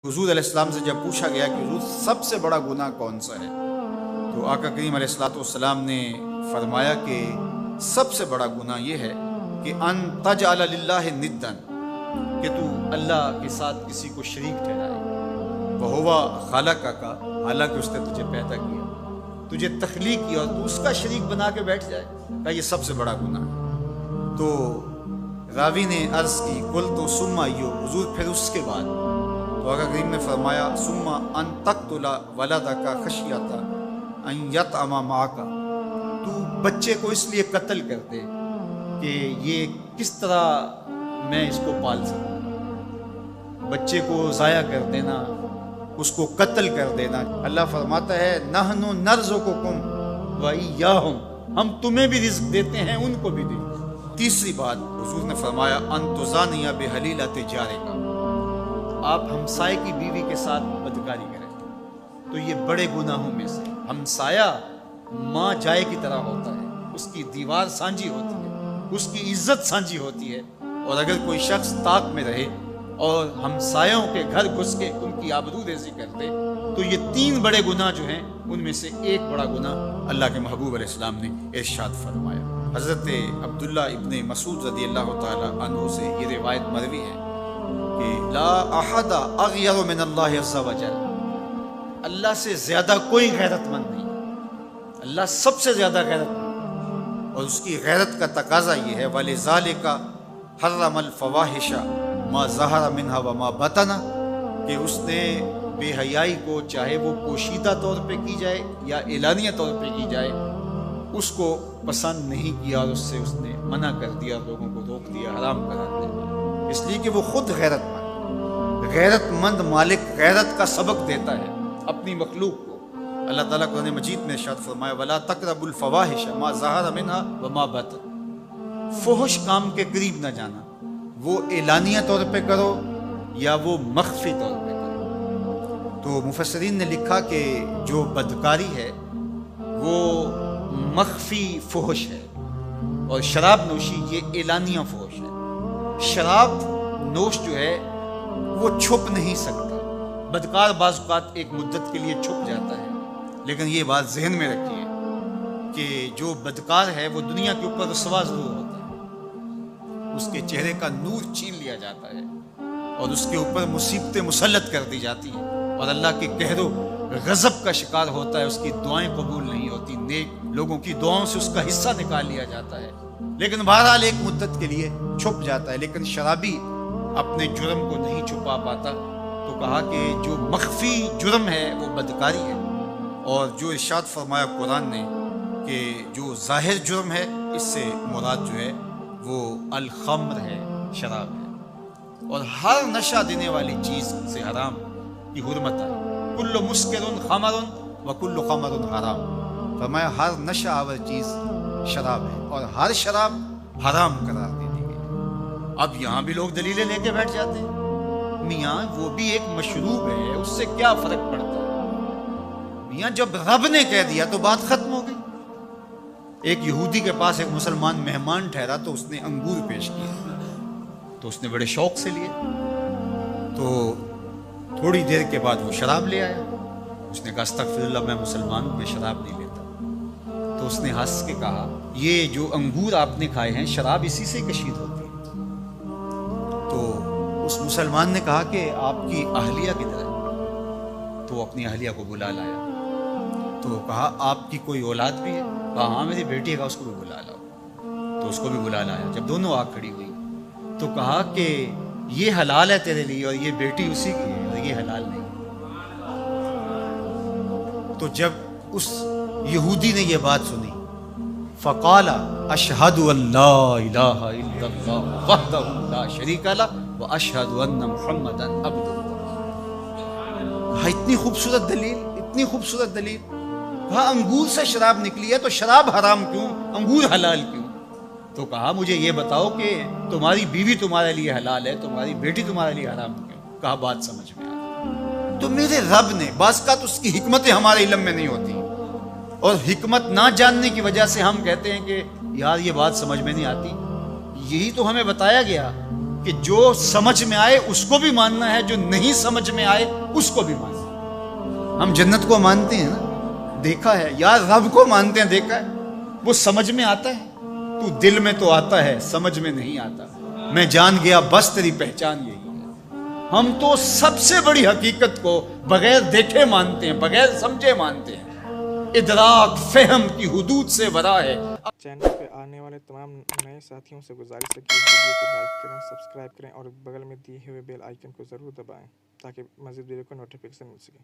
حضور علیہ السلام سے جب پوچھا گیا کہ حضور سب سے بڑا گناہ کون سا ہے، تو آقا کریم علیہ السلام نے فرمایا کہ سب سے بڑا گناہ یہ ہے کہ ان تجعل للہ ندًا، کہ تو اللہ کے ساتھ کسی کو شریک ٹھہرائے، وہو خلقک، حالانکہ اس نے تجھے پیدا کیا، تجھے تخلیق کیا اور تو اس کا شریک بنا کے بیٹھ جائے، کہ یہ سب سے بڑا گناہ ہے۔ تو راوی نے عرض کی قلت ثم ایو، حضور پھر اس کے بعد؟ تو آقا کریم نے فرمایا ثم ان تقتل ولدک خشیۃ ان یطعم معک، تو بچے کو اس لیے قتل کر دے کہ یہ کس طرح میں اس کو پال سکوں، بچے کو ضائع کر دینا، اس کو قتل کر دینا۔ اللہ فرماتا ہے نحن نرزقکم وایاہم، ہم تمہیں بھی رزق دیتے ہیں ان کو بھی دیتے ہیں۔ تیسری بات حضور نے فرمایا ان تزانی بحلیلۃ جارک، آپ ہمسائے کی بیوی کے ساتھ بدکاری کریں، تو یہ بڑے گناہوں میں سے۔ ہمسایہ ماں جائے کی طرح ہوتا ہے، اس کی دیوار سانجھی ہوتی ہے، اس کی عزت سانجھی ہوتی ہے، اور اگر کوئی شخص طاق میں رہے اور ہمسایوں کے گھر گھس کے ان کی آبرو ریزی کر دے، تو یہ تین بڑے گناہ جو ہیں ان میں سے ایک بڑا گناہ اللہ کے محبوب علیہ السلام نے ارشاد فرمایا۔ حضرت عبداللہ ابن مسعود رضی اللہ تعالی عنہ سے یہ روایت مروی ہے کہ لا احد اغیر من اللہ عز وجل، اللہ سے زیادہ کوئی غیرت مند نہیں، اللہ سب سے زیادہ غیرت مند، اور اس کی غیرت کا تقاضا یہ ہے وَلِذَالِكَ حَرَّمَ الْفَوَاحِشَ مَا ظَهَرَ مِنْهَا وَمَا بَطَنَ، کہ اس نے بے حیائی کو چاہے وہ پوشیدہ طور پہ کی جائے یا اعلانیہ طور پہ کی جائے اس کو پسند نہیں کیا، اور اس سے اس نے منع کر دیا، لوگوں کو روک دیا، حرام قرار دیا، اس لیے کہ وہ خود غیرت مند مالک غیرت کا سبق دیتا ہے اپنی مخلوق کو۔ اللہ تعالیٰ قرآن مجید میں ارشاد فرمایا وَلَا تَقْرَبُوا الْفَوَاحِشَ مَا ظَهَرَ مِنْهَا وَمَا بَطَنَ، فحش کام کے قریب نہ جانا، وہ اعلانیہ طور پہ کرو یا وہ مخفی طور پہ کرو۔ تو مفسرین نے لکھا کہ جو بدکاری ہے وہ مخفی فحش ہے، اور شراب نوشی یہ اعلانیہ فحش ہے۔ شراب نوش جو ہے وہ چھپ نہیں سکتا، بدکار بعض اوقات ایک مدت کے لیے چھپ جاتا ہے، لیکن یہ بات ذہن میں رکھیے کہ جو بدکار ہے وہ دنیا کے اوپر رسوا ضرور ہوتا ہے، اس کے چہرے کا نور چھین لیا جاتا ہے، اور اس کے اوپر مصیبتیں مسلط کر دی جاتی ہیں، اور اللہ کے قہر و غضب کا شکار ہوتا ہے، اس کی دعائیں قبول نہیں ہوتی، نیک لوگوں کی دعاؤں سے اس کا حصہ نکال لیا جاتا ہے، لیکن بہرحال ایک مدت کے لیے چھپ جاتا ہے۔ لیکن شرابی اپنے جرم کو نہیں چھپا پاتا، تو کہا کہ جو مخفی جرم ہے وہ بدکاری ہے، اور جو ارشاد فرمایا قرآن نے کہ جو ظاہر جرم ہے اس سے مراد جو ہے وہ الخمر ہے، شراب ہے، اور ہر نشہ دینے والی چیز سے حرام کی حرمت ہے۔ کل مسکر خمر وکل خمر حرام، فرمایا ہر نشہ آور چیز شراب ہے، اور ہر شراب حرام قرار دے دی گئی۔ اب یہاں بھی لوگ دلیلیں لے کے بیٹھ جاتے ہیں، میاں وہ بھی ایک مشروب ہے، اس سے کیا فرق پڑتا ہے؟ میاں جب رب نے کہہ دیا تو بات ختم ہو گئی۔ ایک یہودی کے پاس ایک مسلمان مہمان ٹھہرا تو اس نے انگور پیش کیا، تو اس نے بڑے شوق سے لیے، تو تھوڑی دیر کے بعد وہ شراب لے آیا۔ اس نے کہا استغفر اللہ، میں مسلمان ہوں، میں شراب نہیں لیتا۔ تو اس نے ہنس کے کہا یہ جو انگور آپ نے کھائے ہیں شراب اسی سے کشید ہوتی ہے۔ تو اس مسلمان نے کہا کہ آپ کی اہلیہ کدھر ہے؟ تو وہ اپنی اہلیہ کو بلا لایا، تو کہا آپ کی کوئی اولاد بھی ہے؟ کہا ہاں میری بیٹی ہے، اس کو بھی بلا لاؤ۔ تو اس کو بھی بلا لایا۔ جب دونوں آ کھڑی ہوئی تو کہا کہ یہ حلال ہے تیرے لیے اور یہ بیٹی اسی کی ہے، اور یہ حلال نہیں۔ تو جب اس یہودی نے یہ بات سنی فقال اشہد ان لا الہ الا اللہ وحدہ لا شریک لہ واشہد ان محمدا عبدہ۔ اتنی خوبصورت دلیل، اتنی خوبصورت دلیل۔ کہا انگور سے شراب نکلی ہے تو شراب حرام کیوں، انگور حلال کیوں؟ تو کہا مجھے یہ بتاؤ کہ تمہاری بیوی تمہارے لیے حلال ہے، تمہاری بیٹی تمہارے لیے حرام کیوں؟ کہا بات سمجھ میں آ۔ تو میرے رب نے، بعض کا تو اس کی حکمتیں ہمارے علم میں نہیں ہوتی، اور حکمت نہ جاننے کی وجہ سے ہم کہتے ہیں کہ یار یہ بات سمجھ میں نہیں آتی۔ یہی تو ہمیں بتایا گیا کہ کہ جو سمجھ میں آئے اس کو بھی ماننا ہے, جو نہیں سمجھ میں آئے اس کو بھی ماننا ہے. ہم جنت کو مانتے ہیں نا, دیکھا ہے, یا رب کو مانتے ہیں, دیکھا ہے, وہ سمجھ میں آتا ہے, تو دل میں تو آتا ہے, سمجھ میں نہیں آتا. میں جان گیا بس تیری پہچان یہی ہے. ہم تو سب سے بڑی حقیقت کو بغیر دیکھے مانتے ہیں, بغیر سمجھے مانتے ہیں. ادراک فہم کی حدود سے ورا ہے. چینل پہ آنے والے تمام نئے ساتھیوں سے گزارش ہے کہ اس ویڈیو کو لائک کریں, سبسکرائب کریں اور بغل میں دیے ہوئے بیل آئیکن کو ضرور دبائیں تاکہ مزید ویڈیو کو نوٹیفیکیشن مل سکے.